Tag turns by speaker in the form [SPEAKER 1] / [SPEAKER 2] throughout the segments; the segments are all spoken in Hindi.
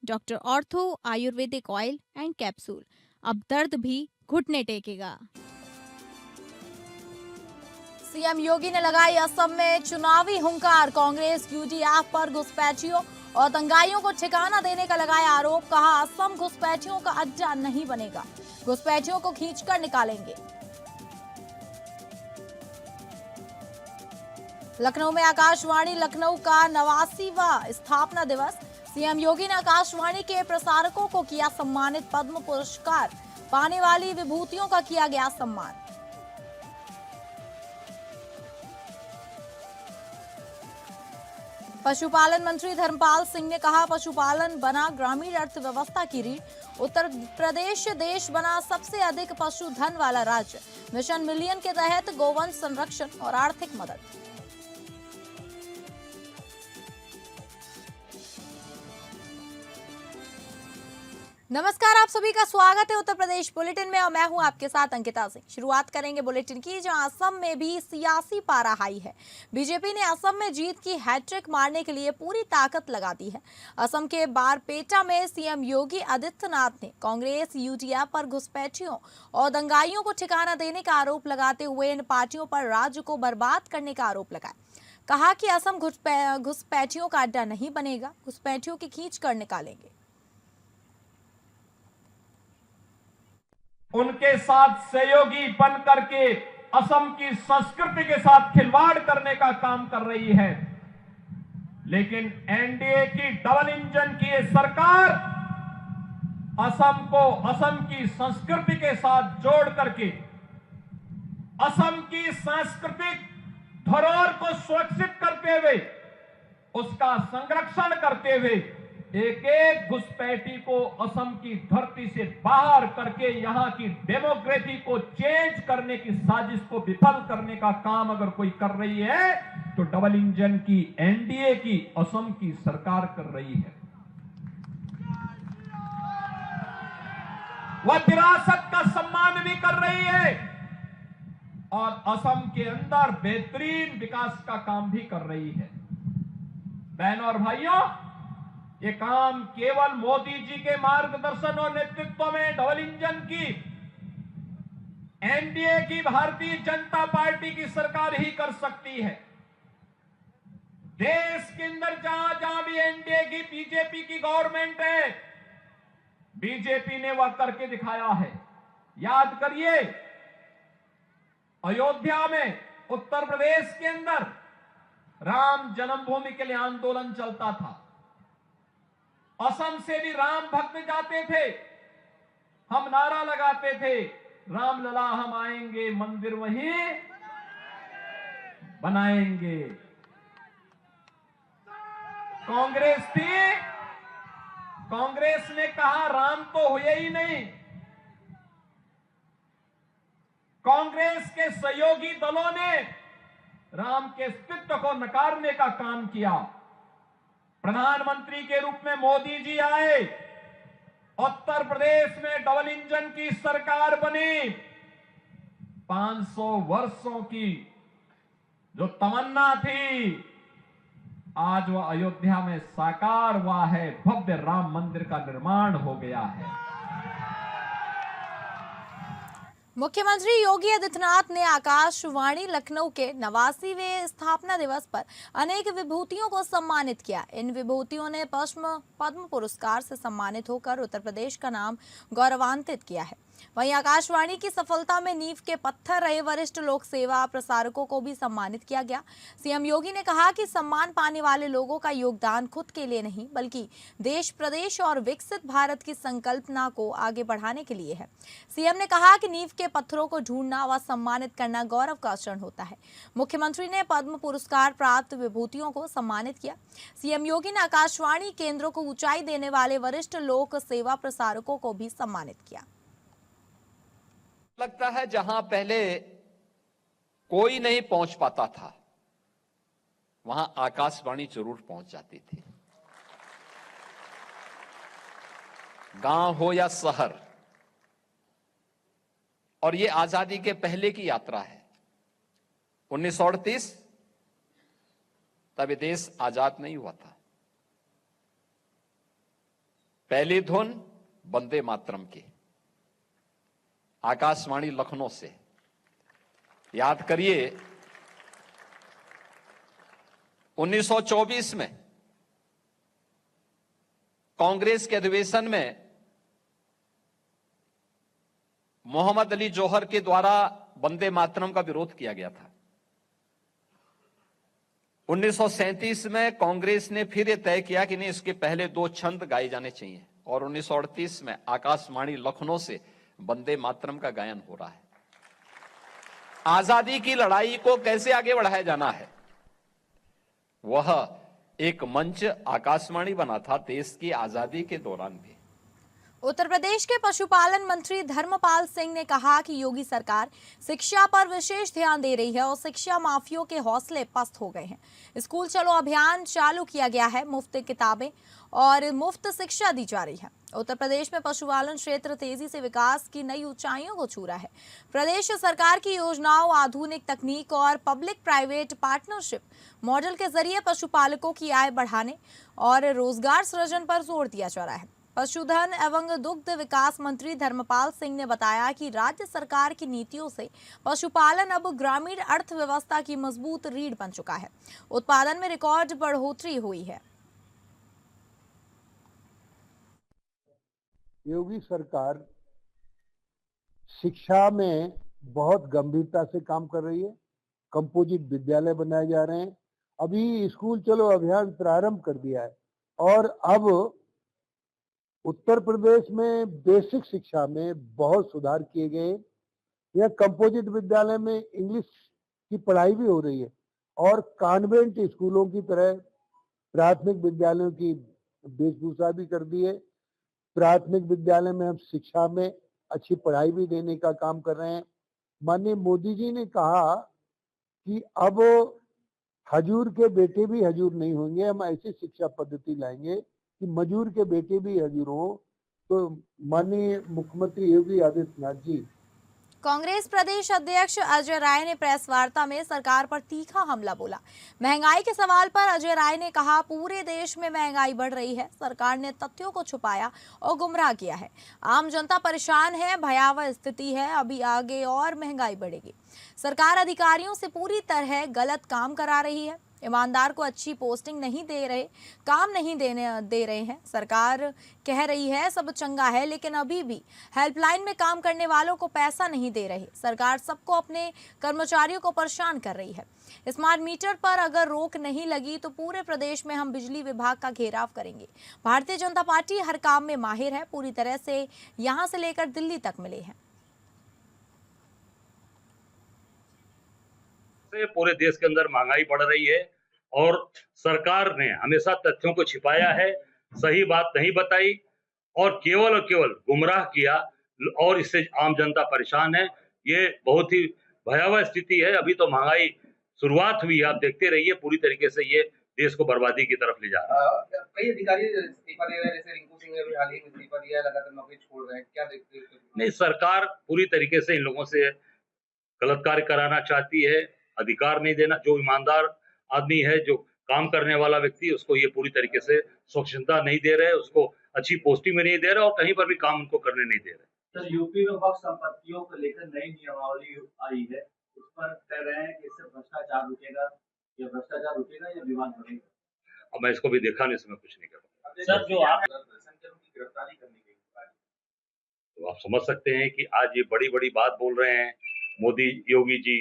[SPEAKER 1] Doctor ortho Ayurvedic oil and capsule. अब दर्द भी घुटने टेकेगा।
[SPEAKER 2] सीएम योगी ने लगाई असम में चुनावी हुंकार। कांग्रेस यूडीएफ पर घुसपैठियों और दंगाइयों को ठिकाना देने का लगाया आरोप। कहा असम घुसपैठियों का अड्डा नहीं बनेगा, घुसपैठियों को खींचकर निकालेंगे। लखनऊ में आकाशवाणी लखनऊ का 89वां स्थापना दिवस। सीएम योगी ने आकाशवाणी के प्रसारकों को किया सम्मानित। पद्म पुरस्कार पाने वाली विभूतियों का किया गया सम्मान। पशुपालन मंत्री धर्मपाल सिंह ने कहा पशुपालन बना ग्रामीण अर्थव्यवस्था की रीढ़। उत्तर प्रदेश देश बना सबसे अधिक पशुधन वाला राज्य। मिशन मिलियन के तहत गोवंश संरक्षण और आर्थिक मदद। नमस्कार, आप सभी का स्वागत है उत्तर प्रदेश बुलेटिन में और मैं हूं आपके साथ अंकिता सिंह। शुरुआत करेंगे बुलेटिन की, जहां असम में भी सियासी पारा हाई है। बीजेपी ने असम में जीत की हैट्रिक मारने के लिए पूरी ताकत लगा दी है। असम के बारपेटा में सीएम योगी आदित्यनाथ ने कांग्रेस यूडीएफ पर घुसपैठियों और दंगाइयों को ठिकाना देने का आरोप लगाते हुए इन पार्टियों पर राज्य को बर्बाद करने का आरोप लगाया। कहा कि असम घुसपैठियों का अड्डा नहीं बनेगा, घुसपैठियों की खींच कर निकालेंगे।
[SPEAKER 3] उनके साथ सहयोगी बन करके असम की संस्कृति के साथ खिलवाड़ करने का काम कर रही है। लेकिन एनडीए की डबल इंजन की ये सरकार असम को असम की संस्कृति के साथ जोड़ करके असम की सांस्कृतिक धरोहर को सुरक्षित करते हुए, उसका संरक्षण करते हुए एक एक घुसपैठी को असम की धरती से बाहर करके यहां की डेमोक्रेसी को चेंज करने की साजिश को विफल करने का काम अगर कोई कर रही है तो डबल इंजन की एनडीए की असम की सरकार कर रही है। वह विरासत का सम्मान भी कर रही है और असम के अंदर बेहतरीन विकास का काम भी कर रही है। बहनों और भाइयों, ये काम केवल मोदी जी के मार्गदर्शन और नेतृत्व में डबल इंजन की एनडीए की भारतीय जनता पार्टी की सरकार ही कर सकती है। देश के अंदर जहां जहां भी एनडीए की बीजेपी की गवर्नमेंट है, बीजेपी ने वह करके दिखाया है। याद करिए, अयोध्या में उत्तर प्रदेश के अंदर राम जन्मभूमि के लिए आंदोलन चलता था। असम से भी राम भक्त जाते थे, हम नारा लगाते थे, राम लला हम आएंगे, मंदिर वहीं बनाएंगे। कांग्रेस थी, कांग्रेस ने कहा राम तो हुए ही नहीं। कांग्रेस के सहयोगी दलों ने राम के अस्तित्व को नकारने का काम किया। प्रधानमंत्री के रूप में मोदी जी आए, उत्तर प्रदेश में डबल इंजन की सरकार बनी। 500 वर्षों की जो तमन्ना थी, आज वह अयोध्या में साकार हुआ है। भव्य राम मंदिर का निर्माण हो गया है।
[SPEAKER 2] मुख्यमंत्री योगी आदित्यनाथ ने आकाशवाणी लखनऊ के 89वें स्थापना दिवस पर अनेक विभूतियों को सम्मानित किया। इन विभूतियों ने पद्म पुरस्कार से सम्मानित होकर उत्तर प्रदेश का नाम गौरवान्वित किया है। वहीं आकाशवाणी की सफलता में नींव के पत्थर रहे वरिष्ठ लोक सेवा प्रसारकों को भी सम्मानित किया गया। सीएम योगी ने कहा कि सम्मान पाने वाले लोगों का योगदान खुद के लिए नहीं, बल्कि देश, प्रदेश और विकसित भारत की संकल्पना को आगे बढ़ाने के लिए है। सीएम ने कहा कि नींव के पत्थरों को ढूंढना व सम्मानित करना गौरव का क्षण होता है। मुख्यमंत्री ने पद्म पुरस्कार प्राप्त विभूतियों को सम्मानित किया। सीएम योगी ने आकाशवाणी केंद्रों को ऊंचाई देने वाले वरिष्ठ लोक सेवा प्रसारकों को भी सम्मानित किया।
[SPEAKER 4] लगता है जहां पहले कोई नहीं पहुंच पाता था, वहां आकाशवाणी जरूर पहुंच जाती थी। गांव हो या शहर, और ये आजादी के पहले की यात्रा है। 1938 तब ये देश आजाद नहीं हुआ था। पहली धुन वंदे मातरम की, आकाशवाणी लखनऊ से। याद करिए 1924 में कांग्रेस के अधिवेशन में मोहम्मद अली जौहर के द्वारा वंदे मातरम का विरोध किया गया था। 1937 में कांग्रेस ने फिर यह तय किया कि नहीं, इसके पहले 2 छंद गाए जाने चाहिए, और 1938 में आकाशवाणी लखनऊ से वंदे मातरम का गायन हो रहा है। आजादी की लड़ाई को कैसे आगे बढ़ाया जाना है, वह एक मंच आकाशवाणी बना था देश की आजादी के दौरान भी।
[SPEAKER 2] उत्तर प्रदेश के पशुपालन मंत्री धर्मपाल सिंह ने कहा कि योगी सरकार शिक्षा पर विशेष ध्यान दे रही है और शिक्षा माफियों के हौसले पस्त हो गए हैं। स्कूल चलो अभियान चालू किया गया है, मुफ्त किताबें और मुफ्त शिक्षा दी जा रही है। उत्तर प्रदेश में पशुपालन क्षेत्र तेजी से विकास की नई ऊंचाइयों को छू रहा है। प्रदेश सरकार की योजनाओं, आधुनिक तकनीक और पब्लिक प्राइवेट पार्टनरशिप मॉडल के जरिए पशुपालकों की आय बढ़ाने और रोजगार सृजन पर जोर दिया जा रहा है। पशुधन एवं दुग्ध विकास मंत्री धर्मपाल सिंह ने बताया कि राज्य सरकार की नीतियों से पशुपालन अब ग्रामीण अर्थव्यवस्था की मजबूत रीढ़ बन चुका है। उत्पादन में रिकॉर्ड बढ़ोतरी हुई है।
[SPEAKER 5] योगी सरकार शिक्षा में बहुत गंभीरता से काम कर रही है। कंपोजिट विद्यालय बनाए जा रहे हैं। अभी स्कूल चलो अभियान प्रारंभ कर दिया है और अब उत्तर प्रदेश में बेसिक शिक्षा में बहुत सुधार किए गए। यह कंपोजिट विद्यालय में इंग्लिश की पढ़ाई भी हो रही है और कॉन्वेंट स्कूलों की तरह प्राथमिक विद्यालयों की वेशभूषा भी कर दी है। प्राथमिक विद्यालय में हम शिक्षा में अच्छी पढ़ाई भी देने का काम कर रहे हैं। माननीय मोदी जी ने कहा कि अब हजूर के बेटे भी हजूर नहीं होंगे, हम ऐसी शिक्षा पद्धति लाएंगे कि मजूर के बेटे भी हजूर हों। तो माननीय मुख्यमंत्री योगी आदित्यनाथ जी।
[SPEAKER 2] कांग्रेस प्रदेश अध्यक्ष अजय राय ने प्रेस वार्ता में सरकार पर तीखा हमला बोला। महंगाई के सवाल पर अजय राय ने कहा, पूरे देश में महंगाई बढ़ रही है, सरकार ने तथ्यों को छुपाया और गुमराह किया है। आम जनता परेशान है, भयावह स्थिति है, अभी आगे और महंगाई बढ़ेगी। सरकार अधिकारियों से पूरी तरह गलत काम करा रही है, ईमानदार को अच्छी पोस्टिंग नहीं दे रहे, काम नहीं दे रहे हैं। सरकार कह रही है सब चंगा है, लेकिन अभी भी हेल्पलाइन में काम करने वालों को पैसा नहीं दे रही। सरकार सबको, अपने कर्मचारियों को परेशान कर रही है। स्मार्ट मीटर पर अगर रोक नहीं लगी तो पूरे प्रदेश में हम बिजली विभाग का घेराव करेंगे। भारतीय जनता पार्टी हर काम में माहिर है, पूरी तरह से यहां से लेकर दिल्ली तक मिले हैं।
[SPEAKER 6] पूरे देश के अंदर महंगाई बढ़ रही है और सरकार ने हमेशा तथ्यों को छिपाया है, सही बात नहीं बताई और केवल गुमराह किया और इससे आम जनता परेशान है। ये बहुत ही भयावह स्थिति है। अभी तो महंगाई शुरुआत हुई है, आप देखते रहिए, पूरी तरीके से ये देश को बर्बादी की तरफ ले जा रहा है।
[SPEAKER 7] कई अधिकारी इस्तीफा दे रहे हैं, जैसे रिंकू सिंह ने भी हाल ही में इस्तीफा दिया, लगातार नौकरी छोड़ रहे हैं, क्या देखते हैं?
[SPEAKER 6] नहीं, सरकार पूरी तरीके से इन लोगों से गलत कार्य कराना चाहती है, अधिकार नहीं देना। जो ईमानदार आदमी है, जो काम करने वाला व्यक्ति, उसको ये पूरी तरीके से स्वच्छता नहीं दे रहे, उसको अच्छी पोस्टिंग में नहीं दे रहे और कहीं पर भी काम उनको करने नहीं दे रहे।
[SPEAKER 7] सर, यूपी में वक्फ संपत्तियों को लेकर नई नियमावली आई है, उस पर कह रहे हैं कि इससे भ्रष्टाचार रुकेगा या विवाद बढ़ेगा।
[SPEAKER 6] अब मैं इसको भी देखा नहीं, इसमें कुछ नहीं कर पाऊंगा।
[SPEAKER 7] सर, जो आप गिरफ्तारी करने की बात,
[SPEAKER 6] तो आप समझ सकते हैं कि आज ये बड़ी बात बोल रहे हैं मोदी योगी जी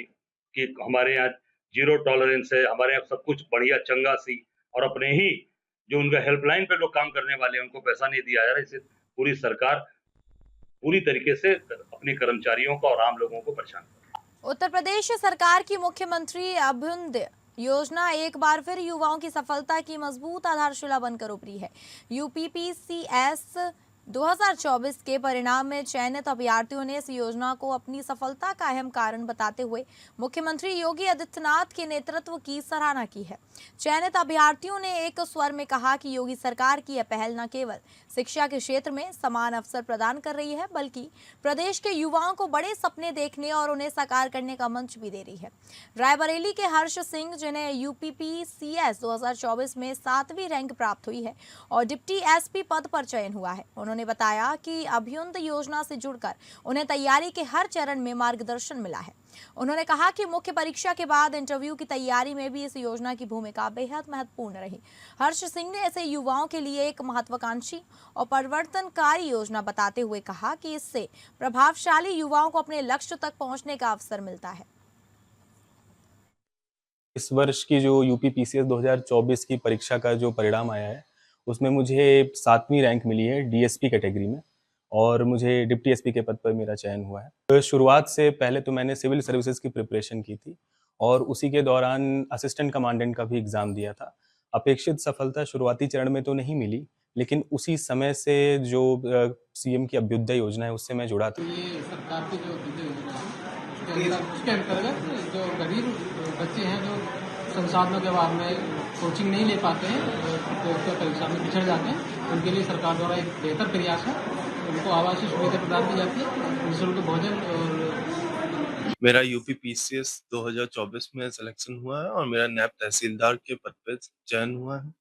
[SPEAKER 6] कि हमारे यहाँ 0 टॉलरेंस है, हमारे यहाँ सब कुछ बढ़िया चंगा सी, और अपने ही जो उनका हेल्पलाइन पे लोग काम करने वाले हैं उनको पैसा नहीं दिया जा रहा है। इससे पूरी सरकार पूरी तरीके से अपने कर्मचारियों को और आम लोगों को परेशान कर रही है।
[SPEAKER 2] उत्तर प्रदेश सरकार की मुख्यमंत्री अभ्युदय योजना एक बार फिर युवाओं की सफलता की मजबूत आधारशिला बनकर उभरी है। यूपीपीसीएस 2024 के परिणाम में चयनित अभ्यर्थियों ने इस योजना को अपनी सफलता का अहम कारण बताते हुए मुख्यमंत्री योगी आदित्यनाथ के नेतृत्व की सराहना की है। चयनित अभ्यर्थियों ने एक स्वर में कहा कि योगी सरकार की यह पहल न केवल शिक्षा के क्षेत्र में समान अवसर प्रदान कर रही है, बल्कि प्रदेश के युवाओं को बड़े सपने देखने और उन्हें साकार करने का मंच भी दे रही है। रायबरेली के हर्ष सिंह, जिन्हें यूपीपीसीएस 2024 में 7वीं रैंक प्राप्त हुई है और डिप्टी एसपी पद पर चयन हुआ है, उन्होंने बताया कि अभ्युदय योजना से जुड़कर उन्हें तैयारी के हर चरण में मार्गदर्शन मिला है। उन्होंने कहा कि मुख्य परीक्षा के बाद इंटरव्यू की तैयारी में भी इस योजना की भूमिका बेहद महत्वपूर्ण रही। हर्ष सिंह ने ऐसे युवाओं के लिए एक महत्वाकांक्षी और परिवर्तनकारी योजना बताते हुए कहा कि इससे प्रभावशाली युवाओं को अपने लक्ष्य तक पहुंचने का अवसर मिलता है।
[SPEAKER 8] इस वर्ष की जो यूपीपीसीएस 2024 की परीक्षा का जो परिणाम आया है, उसमें मुझे 7वीं रैंक मिली है डीएसपी कैटेगरी में और मुझे डिप्टी एसपी के पद पर मेरा चयन हुआ है। तो शुरुआत से पहले तो मैंने सिविल सर्विसेज की प्रिपरेशन की थी और उसी के दौरान असिस्टेंट कमांडेंट का भी एग्ज़ाम दिया था। अपेक्षित सफलता शुरुआती चरण में तो नहीं मिली, लेकिन उसी समय से जो सीएम की अभ्युदय योजना है उससे मैं जुड़ा था।
[SPEAKER 9] ये सरकार की जो अभ्युदय योजना है उसके अंतर्गत जो गरीब बच्चे हैं जो संसाधनों के अभाव में कोचिंग नहीं ले पाते हैं, प्रतियोगिता परीक्षा में पिछड़ जाते हैं, उनके लिए सरकार द्वारा एक बेहतर प्रयास है। उनको आवासीय सुविधा प्रदान की जाती है, निःशुल्क भोजन। और
[SPEAKER 10] मेरा यूपीपीसीएस 2024 में सिलेक्शन हुआ है और मेरा नैब तहसीलदार के पद पे चयन हुआ है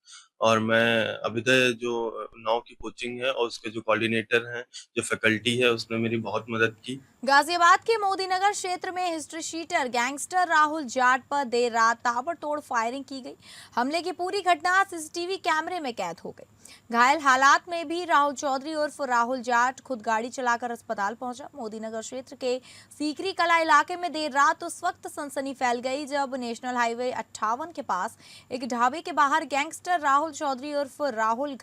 [SPEAKER 10] और मैं अभ्युदय जो 9 की कोचिंग है और उसके जो कोऑर्डिनेटर हैं, जो फैकल्टी है, उसने मेरी बहुत मदद की।
[SPEAKER 2] गाजियाबाद के मोदीनगर क्षेत्र में history sheeter gangster Rahul Jat पर देर रात ताबड़तोड़ फायरिंग की गई। हमले की पूरी घटना सीसीटीवी कैमरे में कैद हो गई। घायल हालात में भी राहुल चौधरी उर्फ राहुल जाट खुद गाड़ी चलाकर अस्पताल पहुंचा। मोदीनगर क्षेत्र के सीकरी कला इलाके में देर रात उस वक्त सनसनी फैल गई जब नेशनल हाईवे 58 के पास एक ढाबे के बाहर गैंगस्टर राहुल चौधरी उर्फ राहुल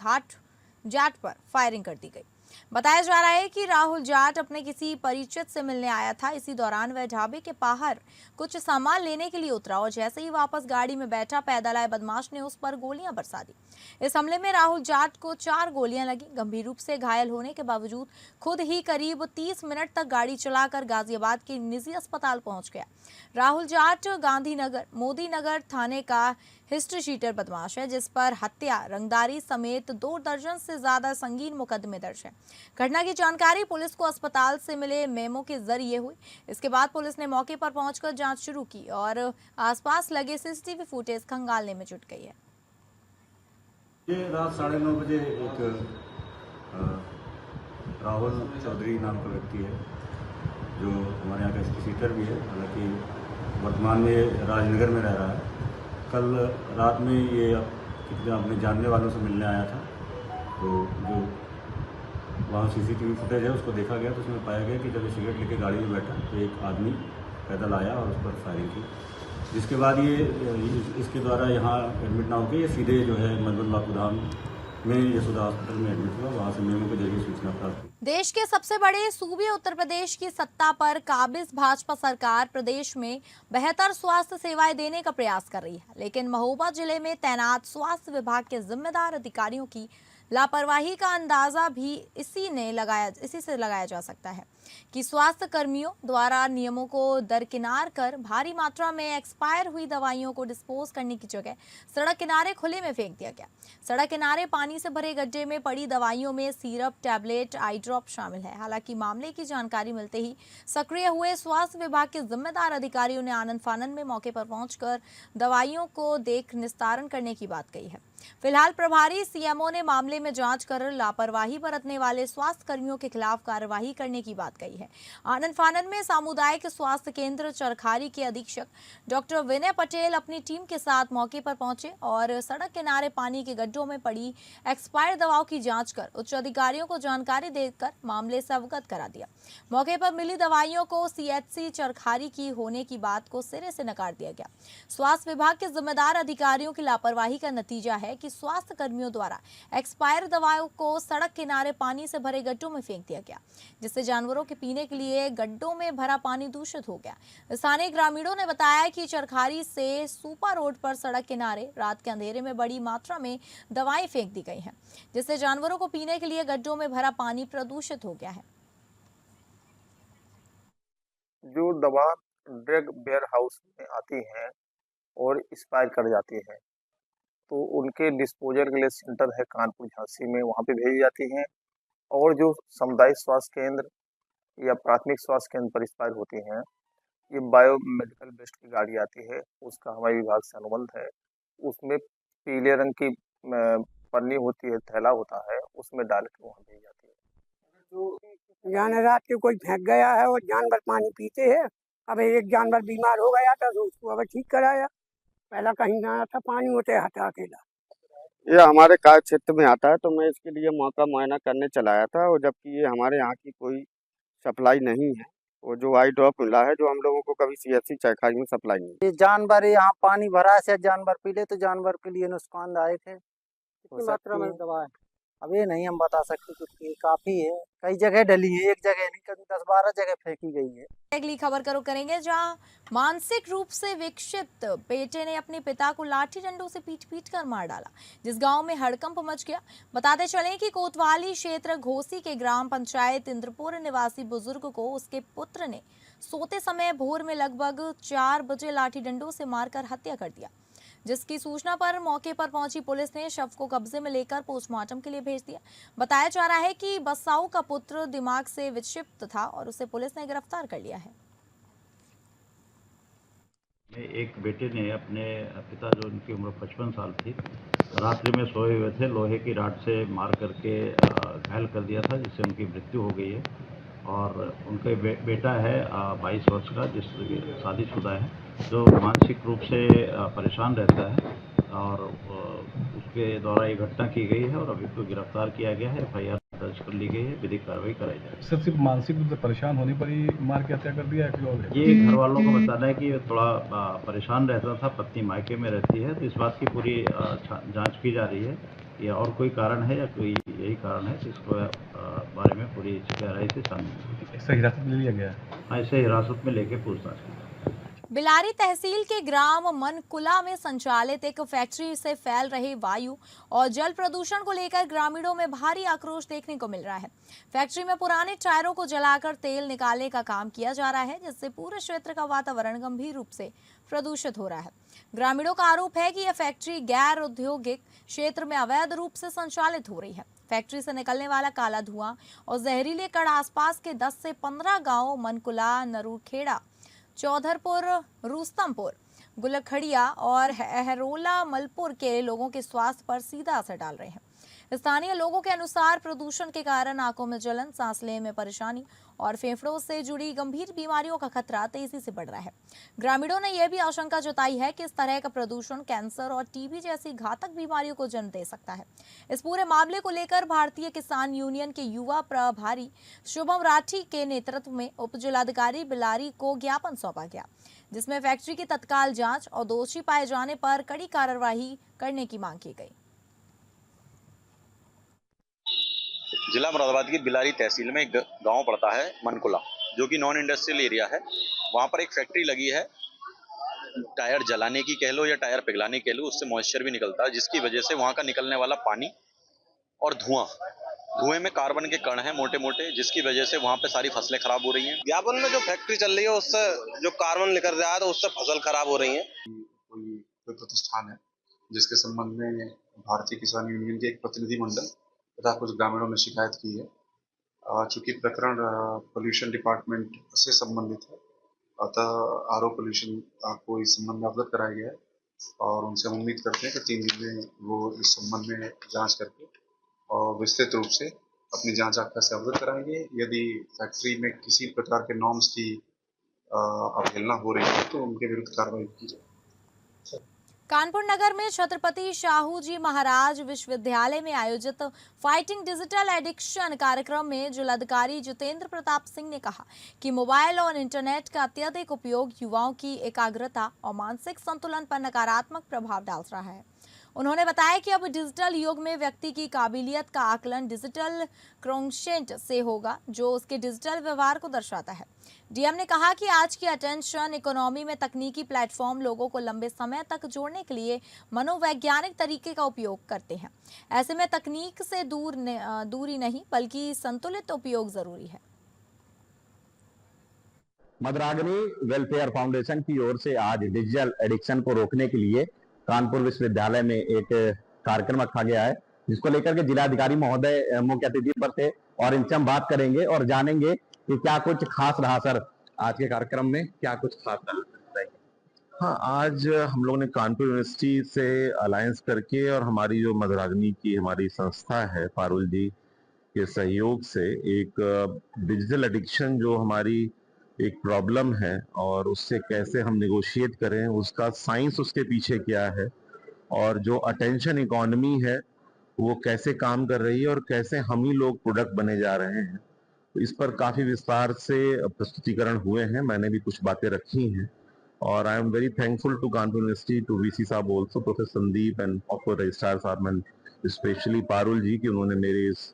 [SPEAKER 2] जाट पर फायरिंग कर दी गई। बताया जा रहा है कि राहुल जाट अपने किसी परिचित से मिलने आया था। इसी दौरान वह ढाबे के बाहर कुछ सामान लेने के लिए उतरा और जैसे ही वापस गाड़ी में बैठा, पैदल आए बदमाश ने उस पर गोलियां बरसा दी। इस हमले में राहुल जाट को 4 गोलियां लगी। गंभीर रूप से घायल होने के बावजूद खुद ही करीब 30 मिनट तक गाड़ी चलाकर गाजियाबाद के निजी अस्पताल पहुंच गया। राहुल जाट गांधीनगर मोदीनगर थाने का हिस्ट्री शीटर बदमाश है, जिस पर हत्या, रंगदारी समेत 2 दर्जन से ज्यादा संगीन मुकदमे दर्ज है। घटना की जानकारी पुलिस को अस्पताल से मिले मेमो के जरिए हुई। इसके बाद पुलिस ने मौके पर पहुंचकर जांच शुरू की और आसपास लगे सीसीटीवी फुटेज खंगालने में जुट गई है।
[SPEAKER 11] ये रात 9:30 बजे एक राहुल चौधरी नाम का व्यक्ति है जो हमारे यहाँ का हिस्ट्री शीटर भी है, हालांकि वर्तमान में राजनगर में रह रहा है। कल रात में ये अपने जानने वालों से मिलने आया था, तो जो वहाँ सीसीटीवी फुटेज है उसको देखा गया तो उसमें पाया गया कि जब सिगरेट लेके गाड़ी में बैठा तो एक आदमी पैदल आया और उस पर फायरिंग की, जिसके बाद ये इसके द्वारा यहाँ एडमिट ना होकर ये सीधे जो है मधुबन बापूधाम में यशोदा हॉस्पिटल में एडमिट हुआ। वहाँ से मेमो के जरिए सूचना प्राप्त हुई।
[SPEAKER 2] देश के सबसे बड़े सूबे उत्तर प्रदेश की सत्ता पर काबिज भाजपा सरकार प्रदेश में बेहतर स्वास्थ्य सेवाएं देने का प्रयास कर रही है, लेकिन महोबा जिले में तैनात स्वास्थ्य विभाग के जिम्मेदार अधिकारियों की लापरवाही का अंदाजा भी इसी से लगाया जा सकता है कि स्वास्थ्य कर्मियों द्वारा नियमों को दरकिनार कर भारी मात्रा में एक्सपायर हुई दवाइयों को डिस्पोज करने की जगह सड़क किनारे खुले में फेंक दिया गया। सड़क किनारे पानी से भरे गड्ढे में पड़ी दवाइयों में सिरप, टैबलेट, आई ड्रॉप शामिल है। हालांकि मामले की जानकारी मिलते ही सक्रिय हुए स्वास्थ्य विभाग के जिम्मेदार अधिकारियों ने आनन फानन में मौके पर पहुंचकर दवाइयों को देख निस्तारण करने की बात कही है। फिलहाल प्रभारी सीएमओ ने मामले में जांच कर लापरवाही बरतने वाले स्वास्थ्य कर्मियों के खिलाफ कार्रवाई करने की बात कही है। आनंद फानन में सामुदायिक स्वास्थ्य केंद्र चरखारी के अधीक्षक डॉक्टर विनय पटेल अपनी टीम के साथ मौके पर पहुंचे और सड़क किनारे पानी के गड्ढों में पड़ी एक्सपायर दवाओं की जांच कर उच्च अधिकारियों को जानकारी देकर मामले से अवगत करा दिया। मौके पर मिली दवाइयों को सीएचसी चरखारी की होने की बात को सिरे से नकार दिया गया। स्वास्थ्य विभाग के जिम्मेदार अधिकारियों की लापरवाही का नतीजा है है कि स्वास्थ्य कर्मियों द्वारा एक्सपायर दवाओं को सड़क किनारे पानी से भरे गड्ढों में फेंक दिया गया, जिससे जानवरों के पीने के लिए गड्ढों में भरा पानी दूषित हो गया। स्थानीय ग्रामीणों ने बताया कि चरखारी से सूपा रोड पर सड़क किनारे रात के अंधेरे में बड़ी मात्रा में दवाएं फेंक दी गई हैं, जिससे जानवरों को पीने के लिए गड्ढों में भरा पानी प्रदूषित हो गया है।
[SPEAKER 12] जो दवा ड्रग वेयर हाउस में आती हैं और एक्सपायर कर जाती है, तो उनके डिस्पोजल के लिए सेंटर है कानपुर झांसी में, वहाँ पे भेजी जाती हैं। और जो सामुदायिक स्वास्थ्य केंद्र या प्राथमिक स्वास्थ्य केंद्र पर एक्सपायर होती हैं, ये बायो मेडिकल वेस्ट की गाड़ी आती है, उसका हमारे विभाग से अनुबंध है। उसमें पीले रंग की पन्नी होती है, थैला होता है, उसमें डाल के वहाँ भेजी जाती है।
[SPEAKER 13] जो जानवर रात के कोई फेंक गया है और जानवर पानी पीते हैं, अब एक जानवर बीमार हो गया था तो उसको अब ठीक कराया, पहला कहीं जाना था पानी होते हटा के ला।
[SPEAKER 14] ये हमारे कार्य क्षेत्र में आता है, तो मैं इसके लिए मौका मुआयना करने चलाया था, और जबकि ये हमारे यहाँ की कोई सप्लाई नहीं है, और जो आई ड्रॉप मिला है जो हम लोगों को कभी CHC चरखारी में सप्लाई नहीं।
[SPEAKER 15] ये जानवर यहाँ पानी भरा से जानवर पी ले तो जानवर के लिए नुकसानदायक है।
[SPEAKER 13] कितनी मात्रा में दवा है?
[SPEAKER 15] अब ये नहीं हम बता सकते क्योंकि काफी है, कई जगह डली है, एक जगह नहीं, कभी 10-12 जगह फेंकी गई है।
[SPEAKER 2] अगली खबर करेंगे, जहां मानसिक रूप से विक्षिप्त बेटे ने अपने पिता को लाठी डंडों से पीट कर मार डाला, जिस गांव में हड़कंप मच गया। बताते चलें कि कोतवाली क्षेत्र घोसी के ग्राम पंचायत इंद्रपुर निवासी बुजुर्ग को उसके पुत्र ने सोते समय भोर में लगभग 4 बजे लाठी डंडों से मारकर हत्या कर दिया, जिसकी सूचना पर मौके पर पहुंची पुलिस ने शव को कब्जे में लेकर पोस्टमार्टम के लिए भेज दिया। बताया जा रहा है कि बसाऊ का पुत्र दिमाग से विक्षिप्त था और उसे पुलिस ने गिरफ्तार कर लिया है।
[SPEAKER 11] एक बेटे ने अपने पिता, जो उनकी उम्र 55 साल थी, रात्रि में सोए हुए थे, लोहे की राड से मार करके घायल कर दिया था, जिससे उनकी मृत्यु हो गई है। और उनका बेटा है 22 वर्ष का, जिसकी शादीशुदा है, जो मानसिक रूप से परेशान रहता है, और उसके द्वारा ये घटना की गई है और अभी तो गिरफ्तार किया गया है, FIR दर्ज कर ली गई है, विधिक कार्रवाई कराई जाएगी।
[SPEAKER 16] सर, सिर्फ मानसिक रूप से परेशान होने पर ही मार के हत्या कर दिया है?
[SPEAKER 11] ये घर वालों को बताना है कि थोड़ा परेशान रहता था, पत्नी मायके में रहती है, तो इस बात की पूरी जांच की जा रही है, या और कोई कारण है या कोई यही कारण है, इसको बारे में पूरी गहराई से सामने।
[SPEAKER 16] इससे हिरासत में लिया गया?
[SPEAKER 11] हाँ, इसे हिरासत में लेके पूछताछ की।
[SPEAKER 2] बिलारी तहसील के ग्राम मनकुला में संचालित एक फैक्ट्री से फैल रहे वायु और जल प्रदूषण को लेकर ग्रामीणों में भारी आक्रोश देखने को मिल रहा है। फैक्ट्री में पुराने टायरों को जलाकर तेल निकालने का काम किया जा रहा है, जिससे पूरे क्षेत्र का वातावरण गंभीर रूप से प्रदूषित हो रहा है। ग्रामीणों का आरोप है कि यह फैक्ट्री गैर औद्योगिक क्षेत्र में अवैध रूप से संचालित हो रही है। फैक्ट्री से निकलने वाला काला धुआं और जहरीले कण आसपास के 10 से 15 गांव मनकुला, नरूखेड़ा, चौधरपुर, रुस्तमपुर, गुलखड़िया और हरोला मलपुर के लोगों के स्वास्थ्य पर सीधा असर डाल रहे हैं। स्थानीय लोगों के अनुसार प्रदूषण के कारण आंखों में जलन, सांस लेने में परेशानी और फेफड़ों से जुड़ी गंभीर बीमारियों का खतरा तेजी से बढ़ रहा है। ग्रामीणों ने यह भी आशंका जताई है कि इस तरह का प्रदूषण कैंसर और टीबी जैसी घातक बीमारियों को जन्म दे सकता है। इस पूरे मामले को लेकर भारतीय किसान यूनियन के युवा प्रभारी शुभम राठी के नेतृत्व में उप जिलाधिकारी बिलारी को ज्ञापन सौंपा गया, जिसमें फैक्ट्री की तत्काल जांच और दोषी पाए जाने पर कड़ी कार्रवाई करने की मांग की गई।
[SPEAKER 17] जिला मुरादाबाद की बिलारी तहसील में एक गांव पड़ता है मनकुला, जो कि नॉन इंडस्ट्रियल एरिया है। वहां पर एक फैक्ट्री लगी है, टायर जलाने की कह लो या टायर पिघलाने कह लो, उससे मॉइस्चर भी निकलता है, जिसकी वजह से वहां का निकलने वाला पानी और धुएं में कार्बन के कण हैं मोटे मोटे, जिसकी वजह से वहां पे सारी फसलें खराब हो रही हैं।
[SPEAKER 18] ज्ञापन में जो फैक्ट्री चल रही है उससे जो कार्बन निकल रहा है तो उससे फसल खराब हो रही है।
[SPEAKER 19] कोई प्रतिष्ठान है जिसके संबंध में भारतीय किसान यूनियन के एक प्रतिनिधिमंडल तथा कुछ ग्रामीणों ने शिकायत की है। चूंकि प्रकरण पोल्यूशन डिपार्टमेंट से संबंधित है, अतः आरओ पोल्यूशन को इस संबंध में अवगत कराया गया है और उनसे हम उम्मीद करते हैं कि 3 दिन में वो इस संबंध में जांच करके और विस्तृत रूप से अपनी जांच आख्या से अवगत कराएंगे। यदि फैक्ट्री में किसी प्रकार के नॉर्म्स की अवहेलना हो रही है तो उनके विरुद्ध कार्रवाई की जाए।
[SPEAKER 2] कानपुर नगर में छत्रपति शाहू जी महाराज विश्वविद्यालय में आयोजित फाइटिंग डिजिटल एडिक्शन कार्यक्रम में जिलाधिकारी जितेंद्र प्रताप सिंह ने कहा कि मोबाइल और इंटरनेट का अत्यधिक उपयोग युवाओं की एकाग्रता और मानसिक संतुलन पर नकारात्मक प्रभाव डाल रहा है। उन्होंने बताया कि अब डिजिटल युग में व्यक्ति की काबिलियत का आकलन डिजिटल क्रोशेंट से होगा, जो उसके डिजिटल व्यवहार को दर्शाता है। डीएम ने कहा कि आज की अटेंशन इकोनॉमी में तकनीकी प्लेटफॉर्म लोगों को लंबे समय तक जोड़ने के लिए मनोवैज्ञानिक तरीके का उपयोग करते हैं। ऐसे में तकनीक से दूरी नहीं बल्कि संतुलित उपयोग जरूरी है।
[SPEAKER 20] मदरागिनी वेलफेयर फाउंडेशन की ओर से आज डिजिटल एडिक्शन को रोकने के लिए कानपुर विश्वविद्यालय में एक कार्यक्रम रखा गया है, जिसको लेकर के जिलाधिकारी महोदय मुख्य अतिथि पर थे और इनसे हम बात करेंगे और जानेंगे कि क्या कुछ खास रहा। सर, आज के कार्यक्रम में क्या कुछ खास रहा?
[SPEAKER 21] हाँ, आज हम लोगों ने कानपुर यूनिवर्सिटी से अलायंस करके और हमारी जो मदरागिनी की हमारी संस्था है पारुल जी के सहयोग से एक डिजिटल एडिक्शन जो हमारी एक प्रॉब्लम है और उससे कैसे हम निगोशिएट करें, उसका साइंस उसके पीछे क्या है और जो अटेंशन इकोनॉमी है वो कैसे काम कर रही है और कैसे हम ही लोग प्रोडक्ट बने जा रहे हैं, तो इस पर काफ़ी विस्तार से प्रस्तुतिकरण हुए हैं। मैंने भी कुछ बातें रखी हैं और I am very thankful to Kanpur university, to VC साहब also, professor Sandeep and of course registrar साहब एंड स्पेशली पारुल जी कि उन्होंने मेरे इस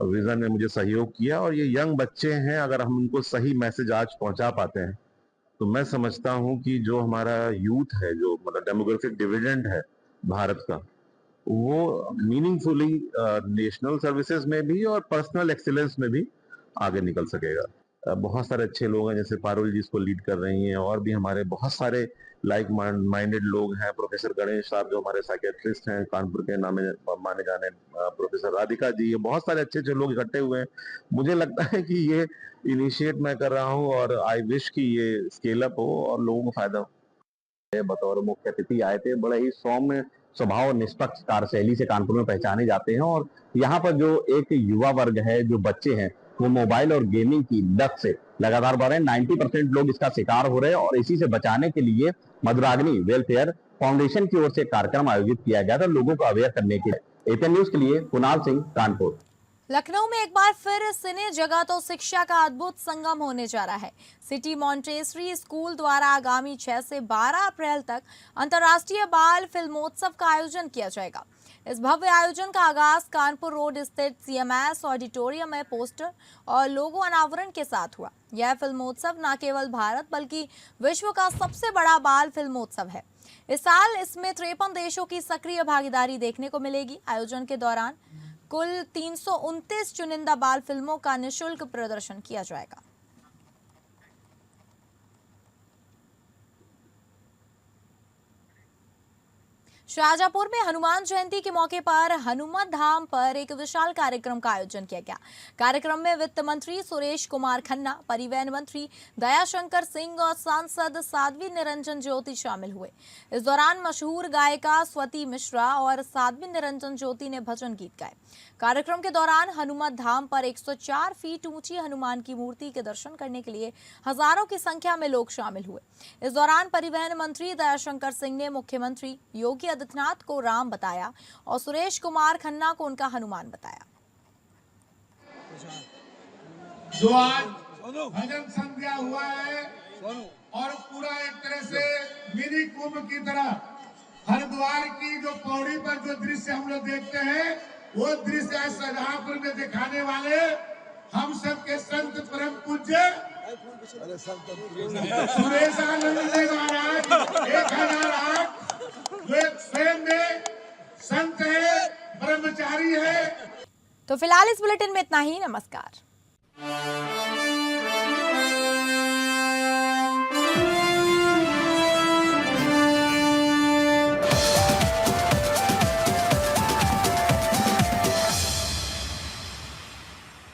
[SPEAKER 21] विजन में मुझे सहयोग किया। और ये यंग बच्चे हैं, अगर हम उनको सही मैसेज आज पहुंचा पाते हैं तो मैं समझता हूं कि जो हमारा यूथ है, जो मतलब डेमोग्राफिक डिविडेंड है भारत का, वो मीनिंगफुली नेशनल सर्विसेज में भी और पर्सनल एक्सीलेंस में भी आगे निकल सकेगा। बहुत सारे अच्छे लोग हैं, जैसे पारुल जी इसको लीड कर रही हैं और भी हमारे बहुत सारे लाइक माइंडेड लोग हैं। प्रोफेसर गणेश साहब जो हमारे साइकेट्रिस्ट हैं, कानपुर के माने जाने प्रोफेसर राधिका जी, ये बहुत सारे अच्छे अच्छे लोग इकट्ठे हुए हैं। मुझे लगता है कि ये इनिशिएट मैं कर रहा हूँ और आई विश कि ये स्केल अप हो और लोगों को फायदा हो।
[SPEAKER 20] बतौर मुख्य अतिथि आए थे, बड़ा ही सौम्य स्वभाव और निष्पक्ष कार्यशैली से कानपुर में पहचाने जाते हैं और यहाँ पर जो एक युवा वर्ग है, जो बच्चे हैं, वो मोबाइल और गेमिंग की लत से लगातार बढ़ रहे हैं। 90% लोग इसका शिकार हो रहे हैं और इसी से बचाने के लिए मदरागिनी वेलफेयर फाउंडेशन की ओर से कार्यक्रम आयोजित किया गया था लोगों को अवेयर करने के लिए। एपीएन न्यूज के लिए कुणाल सिंह, कानपुर।
[SPEAKER 2] लखनऊ में एक बार फिर सिने जगत और शिक्षा का अद्भुत संगम होने जा रहा है। सिटी मॉन्टेसरी स्कूल द्वारा आगामी 6 से 12 अप्रैल तक अंतर्राष्ट्रीय बाल फिल्मोत्सव का आयोजन किया जाएगा। इस भव्य आयोजन का आगाज कानपुर रोड स्थित सीएमएस ऑडिटोरियम में पोस्टर और लोगो अनावरण के साथ हुआ। यह फिल्मोत्सव न केवल भारत बल्कि विश्व का सबसे बड़ा बाल फिल्मोत्सव है। इस साल इसमें 53 देशों की सक्रिय भागीदारी देखने को मिलेगी। आयोजन के दौरान कुल 329 चुनिंदा बाल फिल्मों का निःशुल्क प्रदर्शन किया जाएगा। शाहजहांपुर में हनुमान जयंती के मौके पर हनुमत धाम पर एक विशाल कार्यक्रम का आयोजन किया गया। कार्यक्रम में वित्त मंत्री सुरेश कुमार खन्ना, परिवहन मंत्री दयाशंकर सिंह और सांसद साध्वी निरंजन ज्योति शामिल हुए। इस दौरान मशहूर गायिका स्वती मिश्रा और साध्वी निरंजन ज्योति ने भजन गीत गाए। कार्यक्रम के दौरान हनुमत धाम पर 104 फीट ऊंची हनुमान की मूर्ति के दर्शन करने के लिए हजारों की संख्या में लोग शामिल हुए। इस दौरान परिवहन मंत्री दयाशंकर सिंह ने मुख्यमंत्री योगी आदित्यनाथ को राम बताया और सुरेश कुमार खन्ना को उनका हनुमान बताया।
[SPEAKER 22] जो आज भजन संध्या हुआ है और पूरा एक तरह से मिनी कुंभ की तरह हरिद्वार की जो पौड़ी पर जो दृश्य हम लोग देखते हैं, वो दृश्य शाहजहांपुर में दिखाने वाले हम सब के संत परम पूज्य सुरेश आनंद जी महाराज 1008 जो एक स्वयं में संत है, ब्रह्मचारी है।
[SPEAKER 2] तो फिलहाल इस बुलेटिन में इतना ही। नमस्कार।